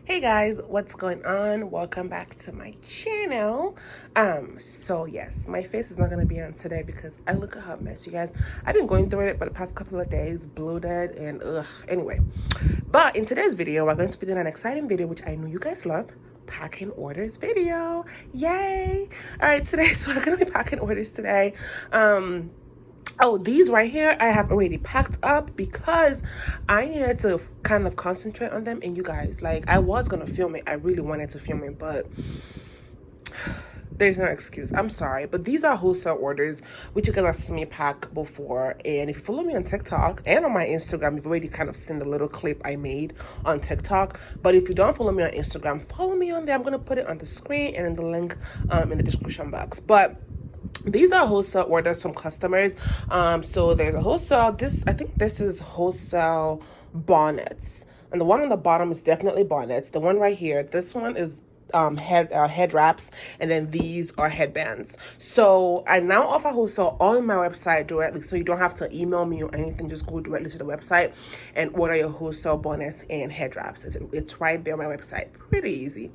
Hey guys, what's going on? Welcome back to my channel. So yes, my face is not gonna be on today because I look a hot mess, you guys. I've been going through it for the past couple of days, bloated and anyway. But in today's video, we're going to be doing an exciting video which I know you guys love. Packing orders video. Yay! All right, today, so we're gonna be packing orders today. Oh, these right here I have already packed up because I needed to kind of concentrate on them. And you guys, like, I was gonna film it, I really wanted to film it, but there's no excuse. I'm sorry, but these are wholesale orders which you guys have seen me pack before. And if you follow me on TikTok and on my Instagram, you've already kind of seen the little clip I made on TikTok. But if you don't follow me on Instagram, follow me on there. I'm gonna put it on the screen and in the link in the description box. But these are wholesale orders from customers. So there's a wholesale, I think this is wholesale bonnets, and the one on the bottom is definitely bonnets. The one right here, this one is head wraps, and then these are headbands. So I now offer wholesale on my website directly, so you don't have to email me or anything. Just go directly to the website and order your wholesale bonnets and head wraps. It's right there on my website, pretty easy.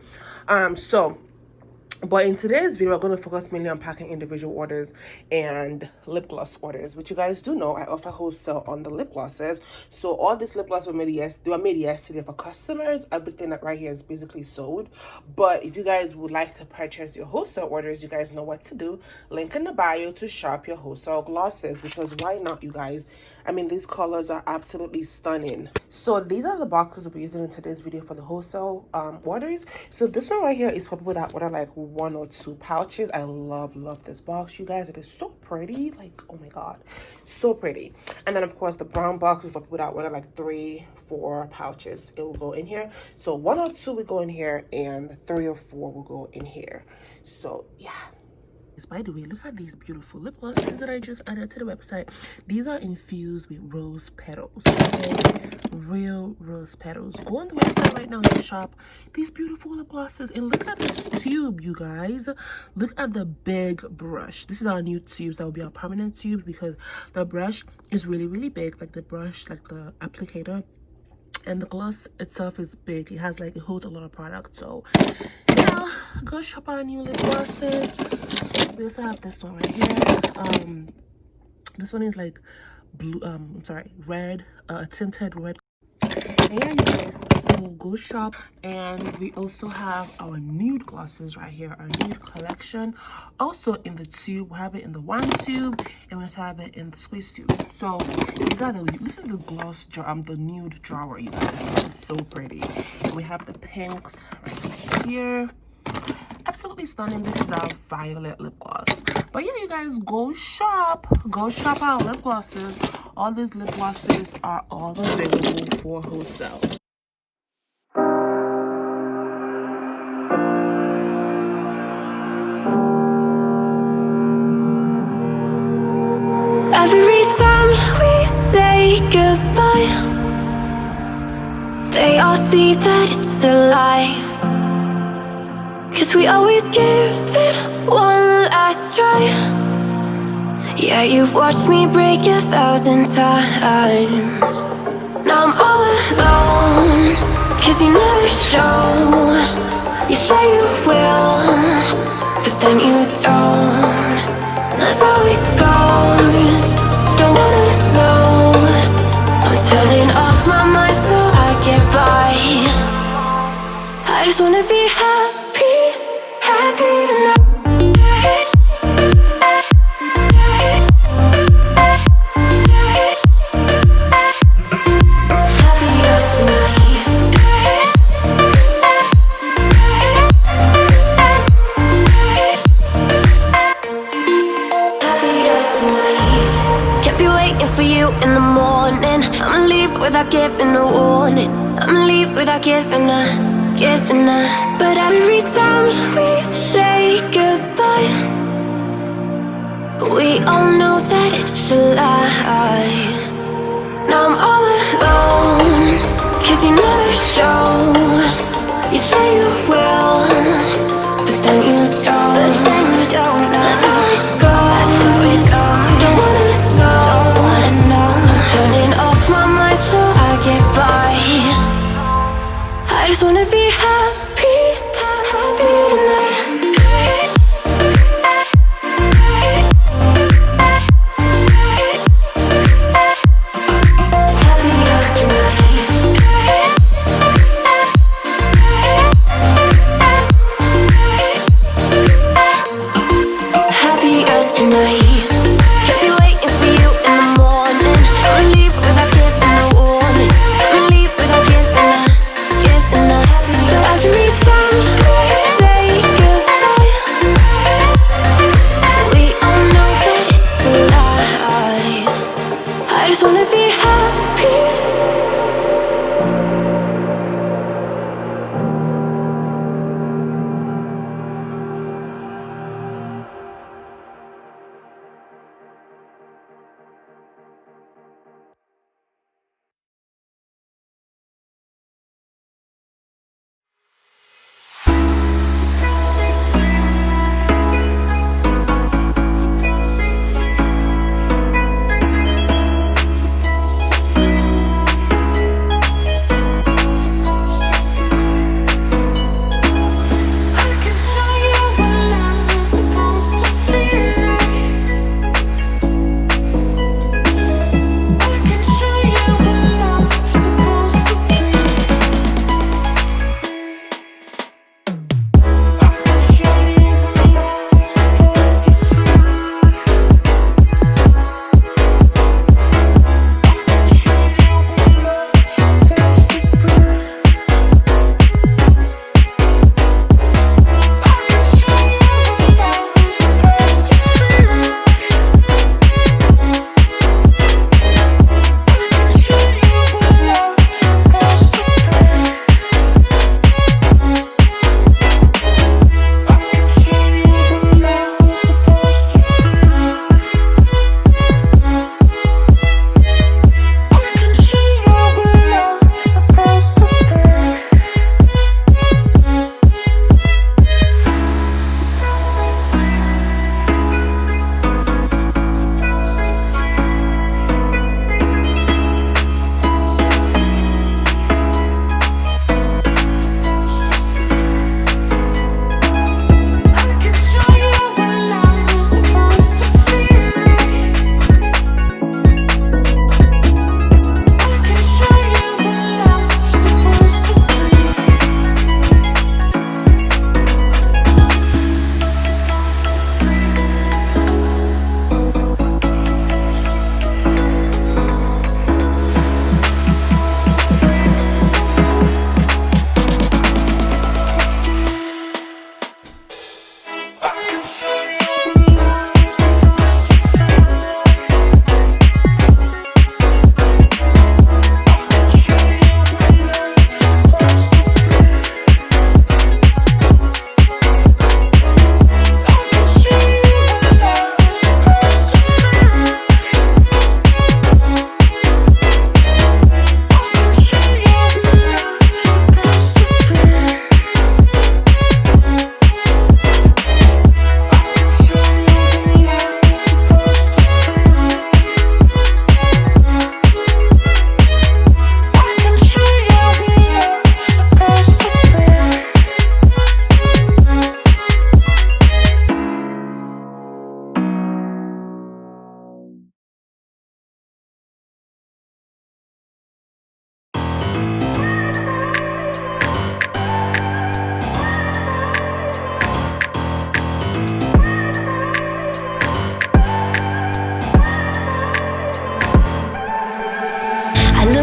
But in today's video, we're going to focus mainly on packing individual orders and lip gloss orders, which you guys do know I offer wholesale on the lip glosses. So all these lip glosses were made yesterday for customers. Everything that right here is basically sold. But if you guys would like to purchase your wholesale orders, you guys know what to do. Link in the bio to shop your wholesale glosses, because why not, you guys? I mean, these colors are absolutely stunning. So these are the boxes we'll be using in today's video for the wholesale orders. So this one right here is for people that order like 1 or 2 pouches. I love this box, you guys. It is so pretty, like, oh my god, so pretty. And then of course the brown box is for people that order like 3, 4 pouches. It will go in here. So 1 or 2 will go in here, and 3 or 4 will go in here. So yeah. By the way, look at these beautiful lip glosses that I just added to the website. These are infused with rose petals, okay? Real rose petals. Go on the website right now and shop these beautiful lip glosses. And look at this tube, you guys. Look at the big brush. This is our new tubes. That will be our permanent tubes, because the brush is really big. Like the brush, like the applicator, and the gloss itself is big. It has like, it holds a lot of product. So yeah, go shop our new lip glosses. We also have this one right here. This one is like blue, red, tinted red. And yeah, you guys, so go shop. And we also have our nude glosses right here, our nude collection, also in the tube. We have it in the wine tube, and we also have it in the squeeze tube. So this is the gloss jar, the nude drawer, you guys. This is so pretty. And we have the pinks right here. Absolutely stunning. This is our violet lip gloss. But yeah, you guys, go shop our lip glosses. All these lip glosses are all available for wholesale. Every time we say goodbye, they all see that it's a lie. 'Cause we always give it one last try. Yeah, you've watched me break 1,000 times. Now I'm all alone, 'cause you never show. You say you will, but then you don't. That's how it goes. Don't wanna know. I'm turning off my mind so I get by. I just wanna be happy, happy tonight. Happier tonight. Happier tonight. Can't be waiting for you in the morning. I'ma leave without giving a warning. I'ma leave without giving a but every time we say goodbye, we all know that it's a lie. Now I'm all alone, 'cause you never show. You say you will, but then you don't. That's how it goes. Don't wanna know. I'm turning off my mind so I get by. I just wanna be happy, happy tonight. Happier tonight. I'll be waiting for you in the morning. I'ma leave without giving a warning. I'ma leave without giving a every time say goodbye. We all know that it's a lie. I just wanna be happy.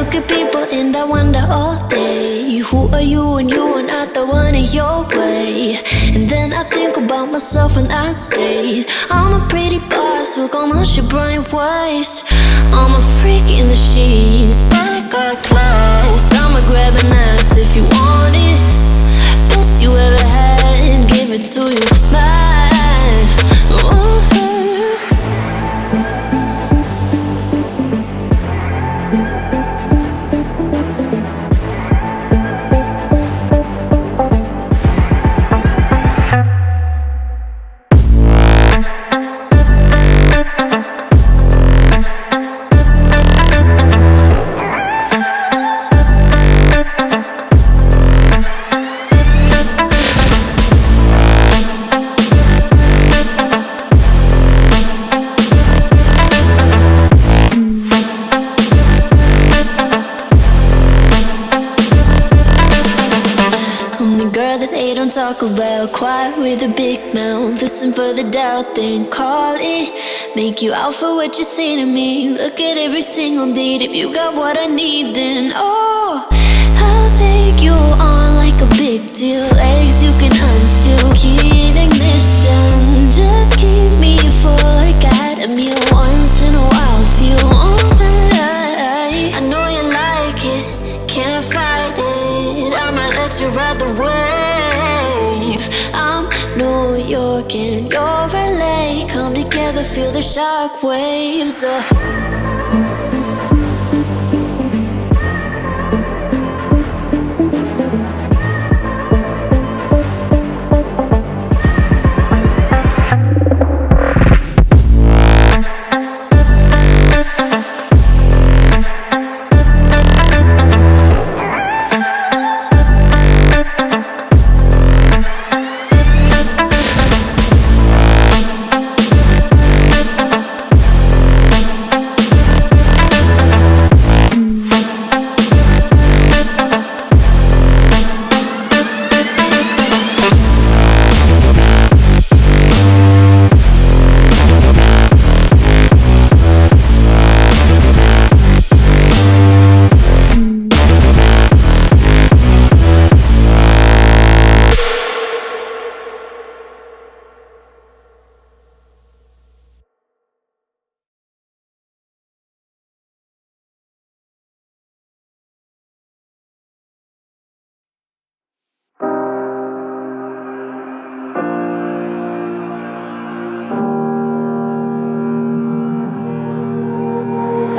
look at people and I wonder all day, who are you and you are not the one in your way. And then I think about myself and I stay. I'm a pretty boss who gon' wash your brain waste. I'm a freak in the sheets, but I got class. I'ma grab an ass if you want it. Best you ever had, give it to you bad. Ooh. don't talk about. Quiet with a big mouth, listen for the doubt, then call it. Make you out for what you say to me. Look at every single date. If you got what I need, then oh, I'll take you on like a big deal. Legs you can unseal, key in ignition. Just keep me full like I had a meal. Once in a while, feel all that I know you like it, can't fight it. I might let you ride the wave. I'm New York and you're LA. Come together, feel the shock waves.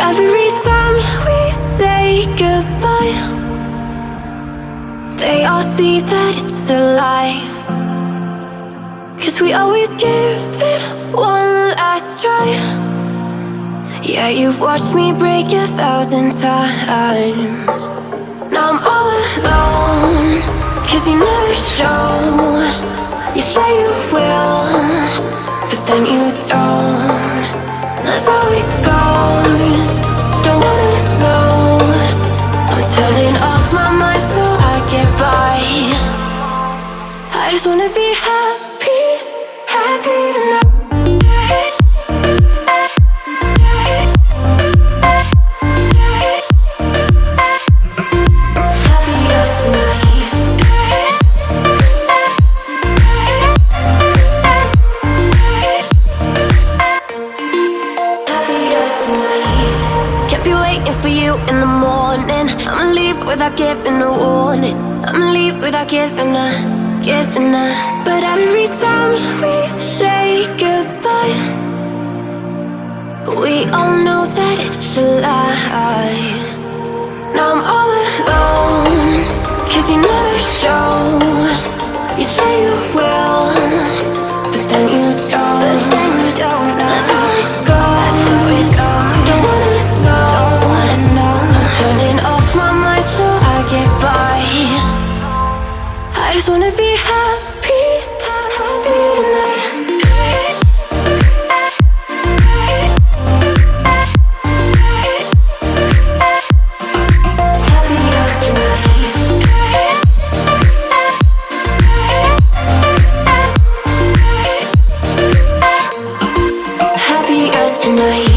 Every time we say goodbye, they all see that it's a lie. 'Cause we always give it one last try. Yeah, you've watched me break 1,000 times. Now I'm all alone, 'cause you never show. You say you will, but then you don't. That's how it goes. Don't wanna know. I'm turning off my mind so I get by. I just wanna be happy, happy tonight. In the morning, I'ma leave without giving a warning. I'ma leave without giving a. But every time we say goodbye, we all know that it's a lie. Now I'm all alone, 'cause you never show. You say you will, but then you don't. That's how it goes. Don't wanna know. Turning off my mind so I get by. I just wanna be happy, happy tonight. Happier tonight. Happier tonight.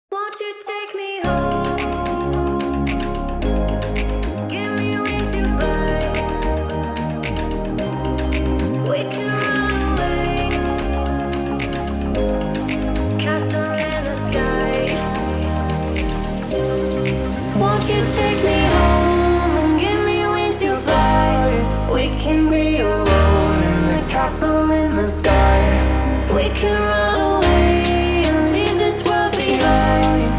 Won't you take me home? Give me wings to fly. We can run away. Castle in the sky. Won't you take me home and give me wings to fly? We can be alone in the castle in the sky. We can run away and leave this world behind.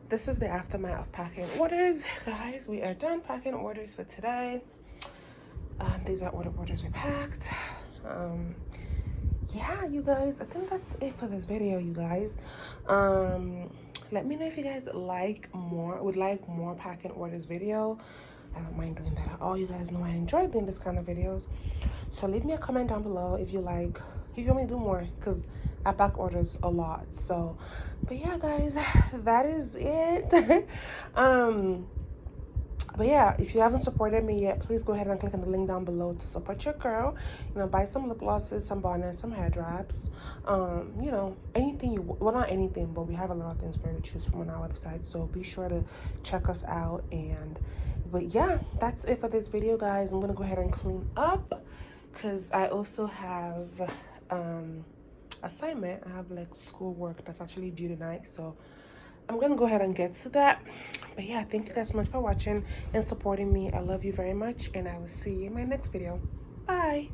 this is the aftermath of packing orders, guys. We are done packing orders for today. These are all the orders we packed. Yeah, you guys, I think that's it for this video, you guys. Let me know if you guys would like more packing orders video. I don't mind doing that at all. You guys know I enjoy doing this kind of videos, so leave me a comment down below if you want me to do more, because I pack orders a lot. So but yeah, guys, that is it. But yeah, if you haven't supported me yet, please go ahead and click on the link down below to support your girl. You know, buy some lip glosses, some bonnets, some hair drops, you know, anything well, not anything, but we have a lot of things for you to choose from on our website, so be sure to check us out. But yeah, that's it for this video, guys. I'm gonna go ahead and clean up because I also have assignment. I have like schoolwork that's actually due tonight, so I'm gonna go ahead and get to that. But yeah, thank you guys so much for watching and supporting me. I love you very much, and I will see you in my next video. Bye.